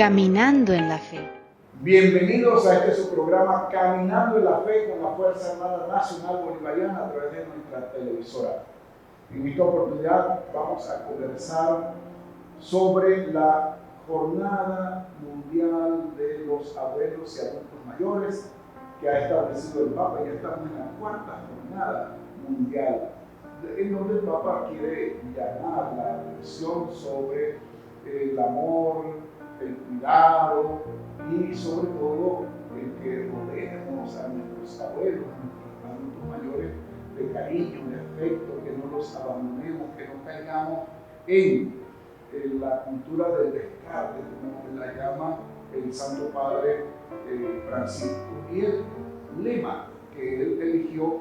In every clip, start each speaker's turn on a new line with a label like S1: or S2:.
S1: Caminando en la Fe.
S2: Bienvenidos a este su programa Caminando en la Fe con la Fuerza Armada Nacional Bolivariana a través de nuestra televisora. En esta oportunidad vamos a conversar sobre la Jornada Mundial de los Abuelos y Adultos Mayores que ha establecido el Papa. Ya estamos en la cuarta Jornada Mundial, en donde el Papa quiere llamar la atención sobre el amor, el cuidado y sobre todo el que rodeemos a nuestros abuelos, a nuestros adultos mayores de cariño, de afecto, que no los abandonemos, que no caigamos en la cultura del descarte, como la llama el Santo Padre Francisco. Y el lema que él eligió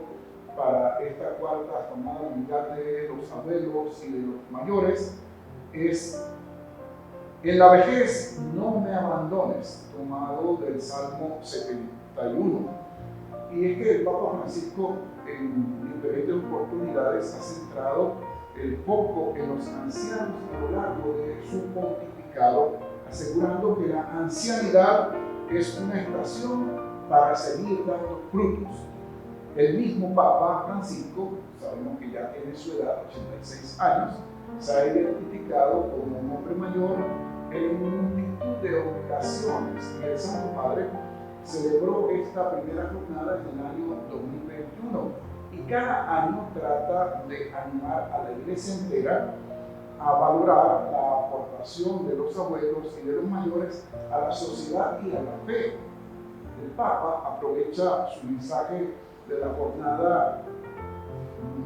S2: para esta cuarta Jornada Mundial de los Abuelos y de los Mayores es: en la vejez no me abandones, tomado del Salmo 71. Y es que el Papa Francisco en diferentes oportunidades ha centrado el foco en los ancianos a lo largo de su pontificado, asegurando que la ancianidad es una estación para seguir dando frutos. El mismo Papa Francisco, sabemos que ya tiene su edad, 86 años, se ha identificado como un hombre mayor en multitud de ocasiones, y el Santo Padre celebró esta primera jornada en el año 2021 y cada año trata de animar a la Iglesia entera a valorar la aportación de los abuelos y de los mayores a la sociedad y a la fe. El Papa aprovecha su mensaje de la Jornada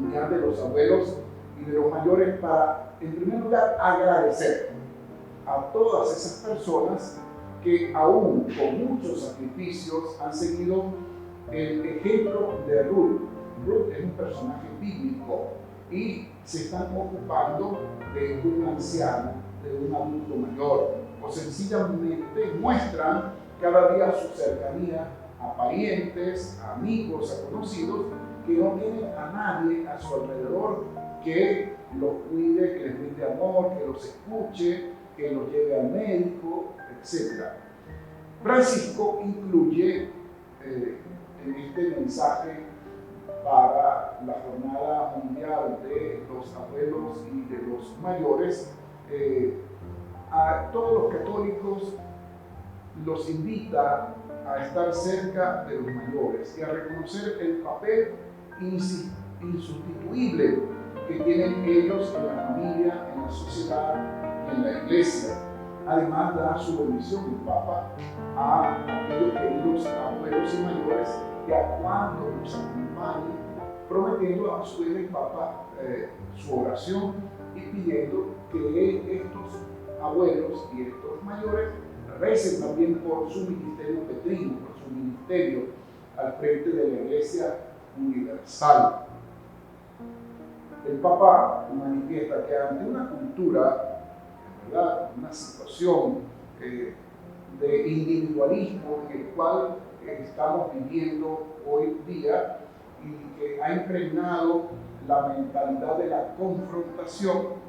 S2: Mundial de los Abuelos y de los Mayores para, en primer lugar, agradecer a todas esas personas que aún con muchos sacrificios han seguido el ejemplo de Ruth. Ruth es un personaje bíblico y se están ocupando de un anciano, de un adulto mayor, o sencillamente muestran cada día su cercanía a parientes, a amigos, a conocidos que no tienen a nadie a su alrededor que los cuide, que les brinde amor, que los escuche, que los lleve al médico, etc. Francisco incluye en este mensaje para la Jornada Mundial de los Abuelos y de los Mayores, a todos los católicos los invita a estar cerca de los mayores y a reconocer el papel insustituible que tienen ellos en la familia, en la sociedad, en la iglesia. Además, da su bendición el Papa a aquellos queridos abuelos y mayores que a cuando nos acompañen, prometiendo a su vez el Papa su oración y pidiendo que estos abuelos y estos mayores recen también por su ministerio petrino, por su ministerio al frente de la Iglesia Universal. El Papa manifiesta que ante una cultura, ¿verdad?, una situación de individualismo en el cual estamos viviendo hoy día y que ha impregnado la mentalidad de la confrontación,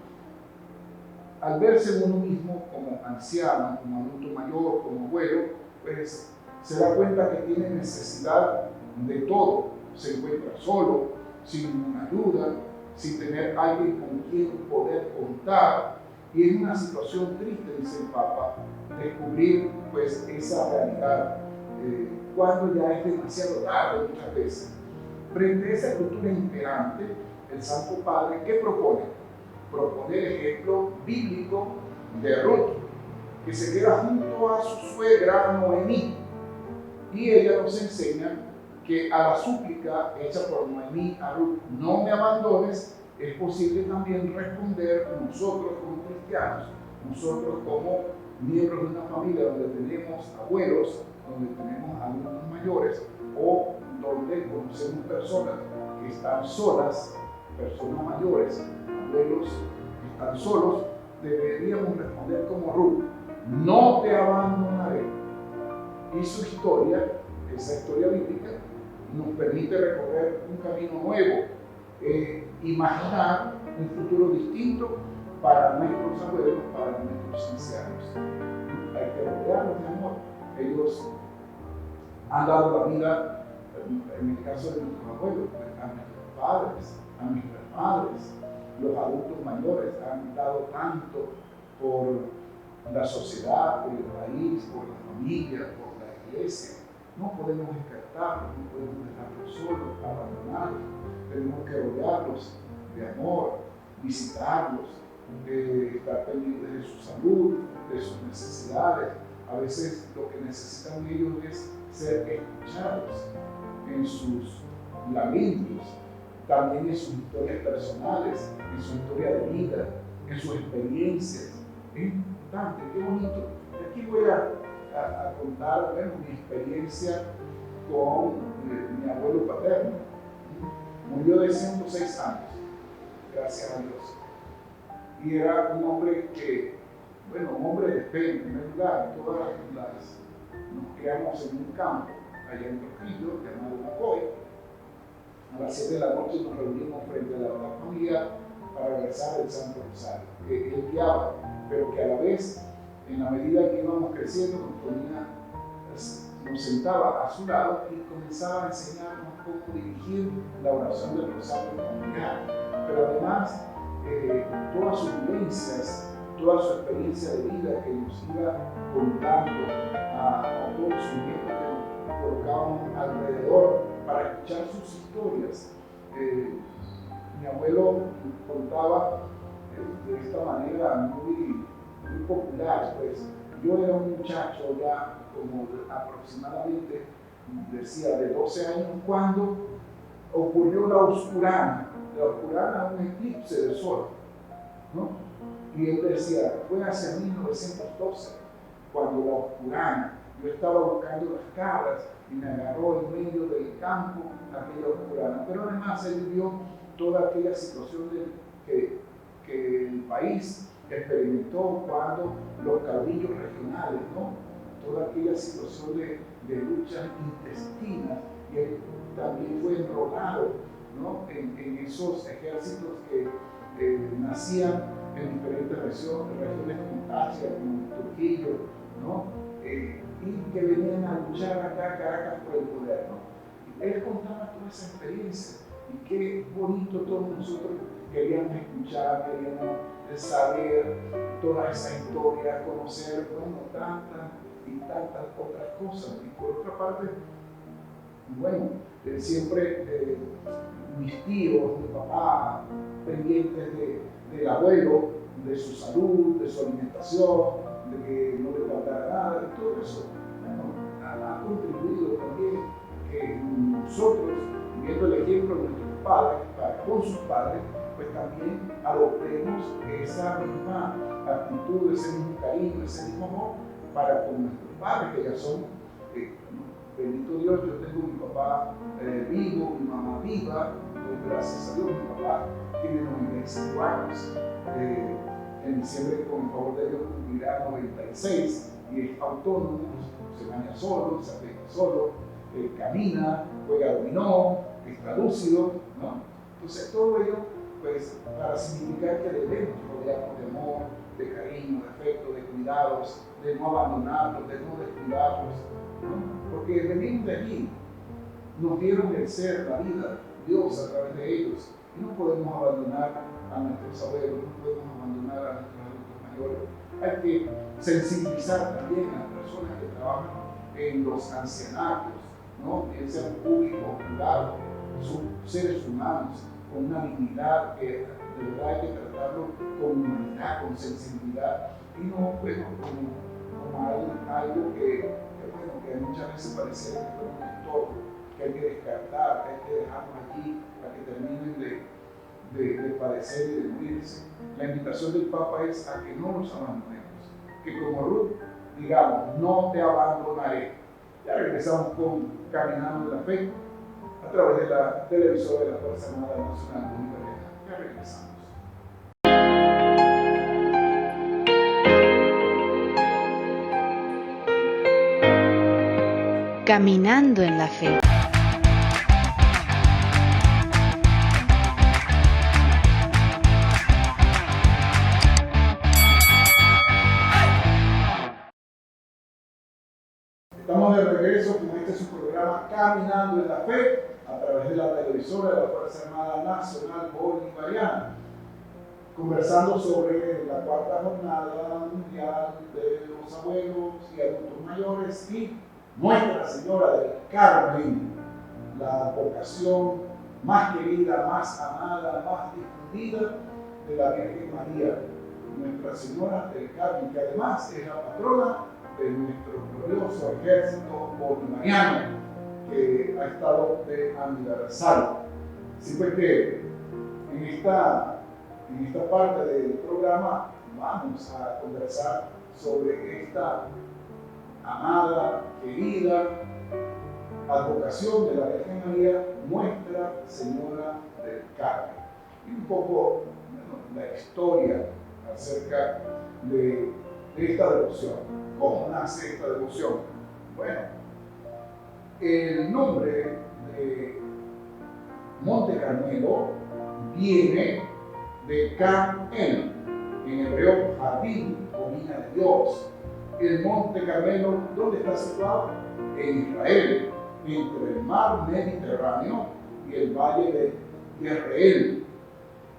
S2: al verse uno mismo como anciano, como adulto mayor, como abuelo, pues se da cuenta que tiene necesidad de todo. Se encuentra solo, sin ninguna ayuda, sin tener alguien con quien poder contar, y es una situación triste, dice el Papa, descubrir pues esa realidad cuando ya es demasiado tarde muchas veces. Frente a esa cultura imperante, el Santo Padre, ¿qué propone? Propone el ejemplo bíblico de Ruth, que se queda junto a su suegra Noemí, y ella nos enseña que a la súplica hecha por Noemí a Ruth, no me abandones, es posible también responder nosotros como cristianos, nosotros como miembros de una familia donde tenemos abuelos, donde tenemos adultos mayores, o donde conocemos personas que están solas, personas mayores, abuelos que están solos, deberíamos responder como Ruth: no te abandonaré. Y su historia, esa historia bíblica, nos permite recorrer un camino nuevo, imaginar un futuro distinto para nuestros abuelos, para nuestros ancianos. hay que rodearlos de amor. Ellos han dado la vida, en el caso de nuestros abuelos, a nuestros padres, a nuestras madres, los adultos mayores han dado tanto por la sociedad, por el país, por la familia, por la iglesia. No podemos descartarlos, no podemos dejarlos solos, abandonados. Tenemos que rodearlos de amor, visitarlos, estar pendientes de su salud, de sus necesidades. A veces lo que necesitan ellos es ser escuchados en sus lamentos, también en sus historias personales, en su historia de vida, en sus experiencias. Es importante, qué bonito. Y aquí voy a contar, bueno, mi experiencia con mi abuelo paterno. Murió de 106 años, gracias a Dios. Y era un hombre que, bueno, un hombre de fe en primer lugar. Nos criamos en un campo, allá en Trujillo, llamado Macoy. A las 7 de la noche nos reunimos frente a la familia para rezar el Santo Rosario, que él guiaba, pero que a la vez, en la medida que íbamos creciendo, nos sentaba a su lado y comenzaba a enseñarnos cómo dirigir la oración del Rosario familiar. Pero además, todas sus vivencias, toda su experiencia de vida que nos iba contando a todos sus nietos que nos colocábamos alrededor para escuchar sus historias. Mi abuelo contaba de esta manera muy popular, pues. Yo era un muchacho ya como aproximadamente, decía, de 12 años cuando ocurrió la oscurana, un eclipse de sol, ¿no? Y él decía, fue hacia 1912, cuando la oscurana, yo estaba buscando las cabras y me agarró en medio del campo aquella oscurana. Pero además él vivió toda aquella situación que el país experimentó cuando los caudillos regionales, ¿no? Toda aquella situación de luchas intestinas, y él también fue enrolado, ¿no? en esos ejércitos que nacían en diferentes regiones como Asia, como Trujillo, ¿no? Y que venían a luchar acá a Caracas por el poder, ¿no? Él contaba toda esa experiencia, y qué bonito todos nosotros queríamos escuchar, queríamos saber toda esa historia, conocer, bueno, tantas y tantas otras cosas. Y por otra parte, bueno, siempre mis tíos, mi papá, pendientes del abuelo, de su salud, de su alimentación, de que no le faltara nada, y todo eso, bueno, ha contribuido también que nosotros, viendo el ejemplo de nuestros padres, con sus padres, pues también adoptemos esa misma actitud, ese mismo cariño, ese mismo amor para con nuestros padres, que ya son, bendito Dios, yo tengo mi papá vivo, mi mamá viva, gracias a Dios, mi papá tiene 95 años. En diciembre, con el favor de Dios, cumplirá 96 y es autónomo, se baña solo, se afeita solo, camina, juega dominó, está lúcido, ¿no? Entonces, todo ello, pues, para significar que debemos rodearnos de amor, de cariño, de afecto, de cuidados, de no abandonarlos, de no descuidarlos, ¿no? Porque venimos de allí, nos dieron el ser, la vida, Dios a través de ellos, y no podemos abandonar a nuestros abuelos, no podemos abandonar a nuestros adultos mayores. Hay que sensibilizar también a las personas que trabajan en los ancianatos, ¿no? Bien sean públicos o privados, son seres humanos con una dignidad que de verdad hay que tratarlo con humanidad, con sensibilidad, y no, bueno, como algo que muchas veces pareciera que fue un estorbo, que hay que descartar, que hay que dejarlo allí para que terminen de padecer y de morirse. La invitación del Papa es a que no los abandonemos, que como Ruth digamos, no te abandonaré. Ya regresamos con Caminando en la Fe a través de la televisora de la Fuerza Armada Nacional Bolivariana. Ya regresamos.
S1: Caminando en la Fe.
S2: Estamos de regreso con este su programa Caminando en la Fe a través de la televisora de la Fuerza Armada Nacional Bolivariana, conversando sobre la cuarta jornada mundial de los abuelos y adultos mayores y Nuestra Señora del Carmen, la vocación más querida, más amada, más difundida de la Virgen María, Nuestra Señora del Carmen, que además es la patrona de nuestro glorioso ejército bolivariano, que ha estado de aniversario. Así pues que en esta parte del programa vamos a conversar sobre esta amada, querida advocación de la Virgen María, Nuestra Señora del Carmen. Y un poco la historia acerca de esta devoción. ¿Cómo nace esta devoción? Bueno, el nombre de Monte Carmelo viene de Carmel, en hebreo jardín, colina de Dios. El Monte Carmelo, ¿dónde está situado? En Israel, entre el mar Mediterráneo y el valle de Jezreel.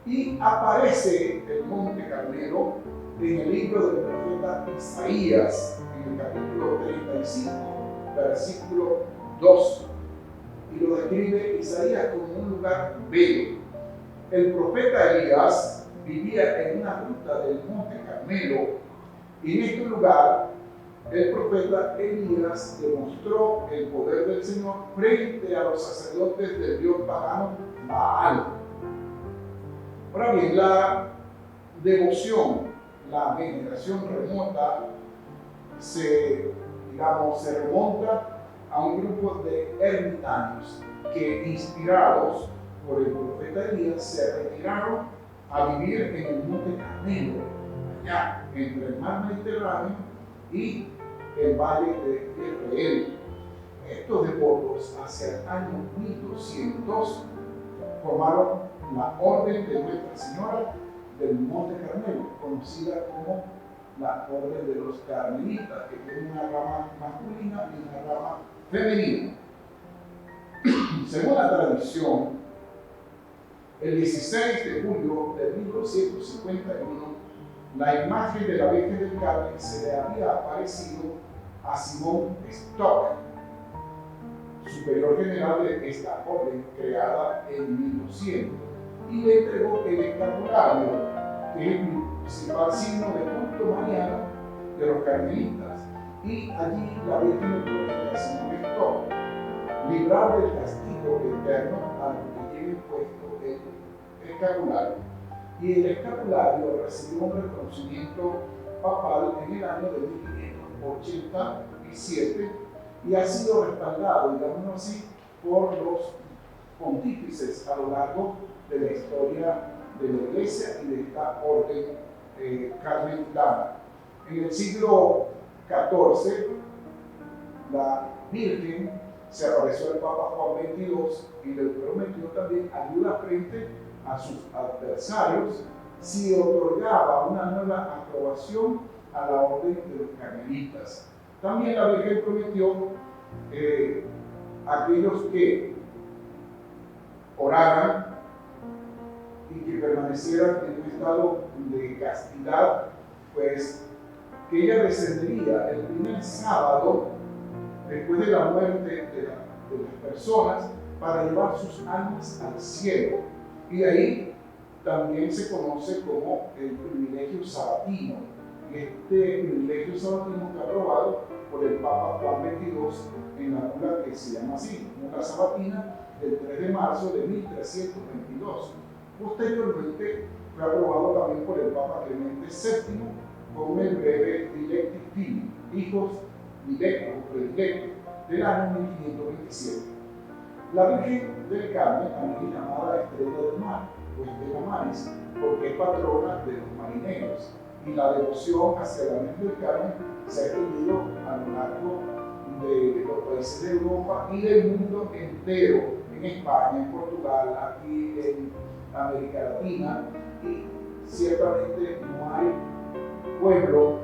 S2: Y aparece el Monte Carmelo en el libro del profeta Isaías, en el capítulo 35, versículo 2. Y lo describe Isaías como un lugar bello. El profeta Elías vivía en una gruta del Monte Carmelo, y en este lugar el profeta Elías demostró el poder del Señor frente a los sacerdotes del dios pagano Baal. Ahora bien, la devoción, la veneración remota se remonta a un grupo de ermitaños que, inspirados por el profeta Elías, se retiraron a vivir en el Monte Carmelo, allá entre el mar Mediterráneo y el valle de Jezreel. Estos devotos, hacia el año 1200, formaron la Orden de Nuestra Señora del Monte Carmelo, conocida como la Orden de los Carmelitas, que tiene una rama masculina y una rama femenina. Según la tradición, el 16 de julio de 1251, la imagen de la Virgen del Carmen se le había aparecido a Simón Stock, superior general de esta orden creada en 1200, y le entregó el escapulario, que es el principal signo de culto mariano de los carmelitas. Y allí la Virgen le promete a Simón Stock librar del castigo eterno a los que lleven puesto el escapulario. Y el escapulario recibió un reconocimiento papal en el año de 1587 y ha sido respaldado, digámoslo así, por los pontífices a lo largo de la historia de la Iglesia y de esta orden carmelitana. En el siglo XIV, la Virgen se apareció al Papa Juan XXII y le prometió también ayuda frente a sus adversarios si otorgaba una nueva aprobación a la orden de los carmelitas. También la Virgen prometió a aquellos que oraran y que permanecieran en un estado de castidad, pues que ella descendería el primer sábado después de la muerte de las personas para llevar sus almas al cielo. Y de ahí también se conoce como el privilegio sabatino. Y este privilegio sabatino fue aprobado por el Papa Juan XXII en la bula que se llama así, bula sabatina, del 3 de marzo de 1322. Posteriormente fue aprobado también por el Papa Clemente VII con el breve Dilecti Fili, hijos directos o predilectos, del año 1527. La Virgen del Carmen también es llamada Estrella del Mar, o Estrella Maris, porque es patrona de los marineros, y la devoción hacia la Virgen del Carmen se ha extendido a lo largo de los países de Europa y del mundo entero, en España, en Portugal, aquí en América Latina, y ciertamente no hay pueblo,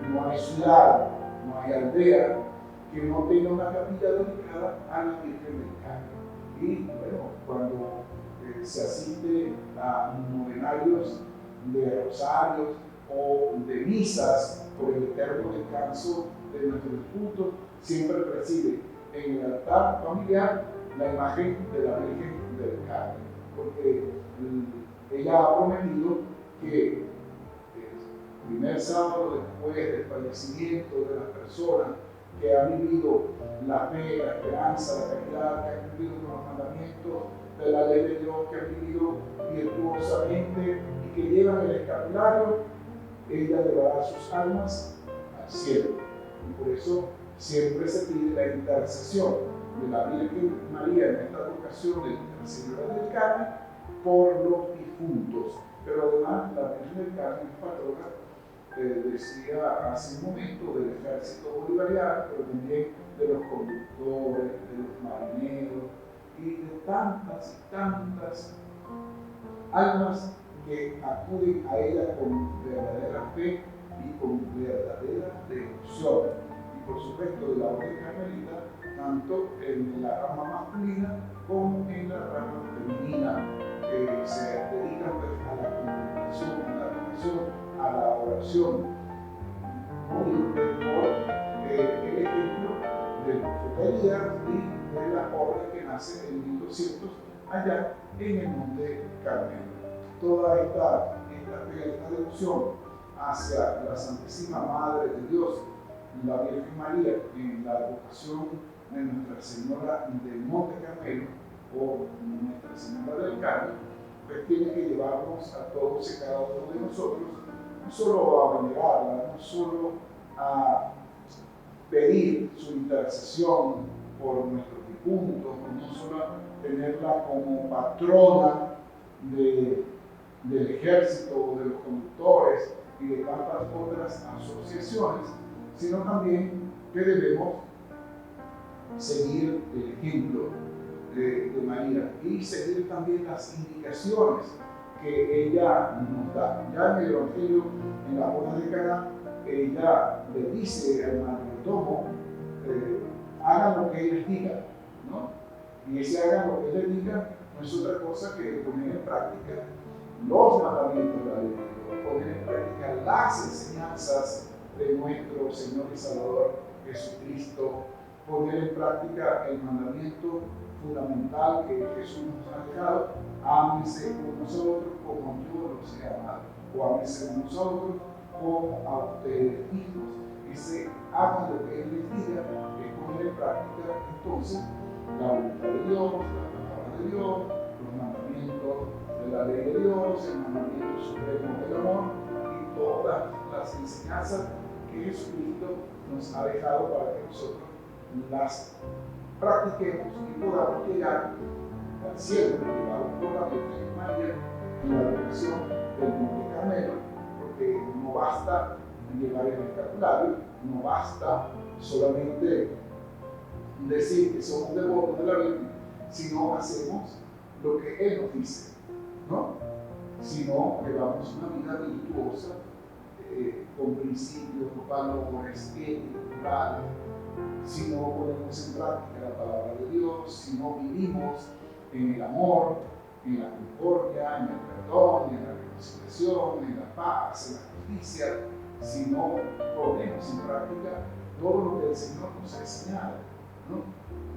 S2: no hay ciudad, no hay aldea que no tenga una capilla dedicada a la Virgen del Carmen. Y bueno, cuando se asiste a novenarios de rosarios o de misas por el eterno descanso de nuestros cultos, siempre preside en el altar familiar la imagen de la Virgen del Carmen, porque ella ha prometido que el primer sábado después del fallecimiento de las personas que han vivido la fe, la esperanza, la caridad, que han cumplido con los mandamientos de la ley de Dios, que han vivido virtuosamente y que llevan el escapulario, ella llevará sus almas al cielo. Y por eso siempre se pide la intercesión de la Virgen María en esta vocación de Nuestra Señora del Carmen por los difuntos. Pero además la Virgen del Carmen es patrona, decía hace un momento, del ejército bolivariano, pero también de los conductores, de los marineros y de tantas y tantas almas que acuden a ella con verdadera fe y con verdadera devoción. Y por supuesto de la orden carmelita, tanto en la rama masculina como en la rama femenina, que se dedican a la contemplación, a la reflexión, a la oración. Muy por el ejemplo del profeta Elías y de la orden que nace en 1200 allá en el monte Carmelo. Toda esta devoción hacia la Santísima Madre de Dios, la Virgen María, en la vocación de Nuestra Señora del Monte Carmelo o Nuestra Señora del Carmen, pues tiene que llevarnos a todos y cada uno de nosotros, no solo a venerarla, no solo a pedir su intercesión por nuestros difuntos, no solo a tenerla como patrona del ejército, de los conductores y de tantas otras asociaciones, sino también que debemos seguir el ejemplo de María y seguir también las indicaciones que ella nos da. Ya en el Evangelio, en la boda de Caná, ella le dice al mayordomo, hagan lo que él les diga, ¿no? Y ese hagan lo que él les diga no es otra cosa que poner en práctica los mandamientos de la ley, poner en práctica las enseñanzas de nuestro Señor y Salvador Jesucristo, poner en práctica el mandamiento fundamental que Jesús nos ha dejado: ámense unos a otros como yo los he amado, o ámense unos a otros como a ustedes mismos. Ese hagan lo que Él les diga es poner en práctica entonces la voluntad de Dios, la palabra de Dios, los mandamientos de la ley de Dios, el mandamiento supremo del amor y todas las enseñanzas que Jesucristo nos ha dejado para que nosotros las practiquemos y podamos llegar al cielo, llevados por la Virgen María en la dirección del Monte Carmelo, porque no basta llevar el escapulario, no basta solamente decir que somos devotos de la Virgen, si no hacemos lo que Él nos dice, ¿no? Si no llevamos una vida virtuosa, con principios, valores, éticos, morales, si no ponemos en práctica la palabra de Dios, si no vivimos en el amor, en la concordia, en el perdón, en la reconciliación, en la paz, en la justicia, si no ponemos en práctica todo lo que el Señor nos ha enseñado, ¿no?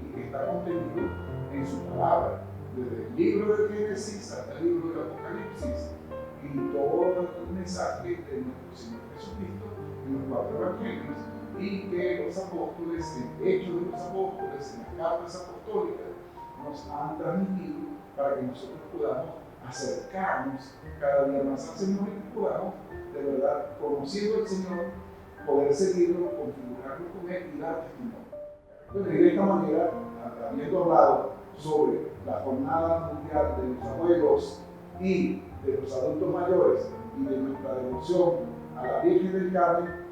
S2: Y que está contenido en su palabra, desde el libro de Génesis hasta el libro del Apocalipsis, y todo el mensaje de nuestro Señor Jesucristo en los 4 evangelios, y que los apóstoles, en Hechos de los Apóstoles, en las cartas apostólicas, nos han transmitido para que nosotros podamos acercarnos cada día más al Señor y que podamos, de verdad, conociendo al Señor, poder seguirlo, configurarlo con Él y dar testimonio. Bueno, y de esta manera, habiendo hablado sobre la Jornada Mundial de los Abuelos y de los adultos mayores y de nuestra devoción a la Virgen del Carmen,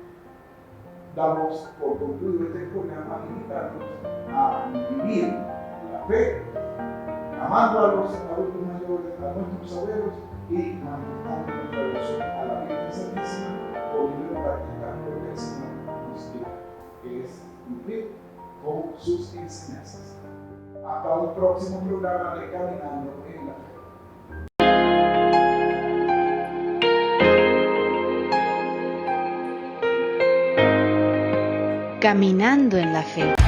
S2: damos por concluido este programa invitándonos a vivir la fe, amando a los adultos mayores, a nuestros abuelos y manifestando nuestra devoción a la Virgen Santísima, poniendo en práctica lo que el Señor nos diga, que es cumplir con sus enseñanzas. Hasta un próximo programa de Caminando en la Fe.
S1: Caminando en la Fe.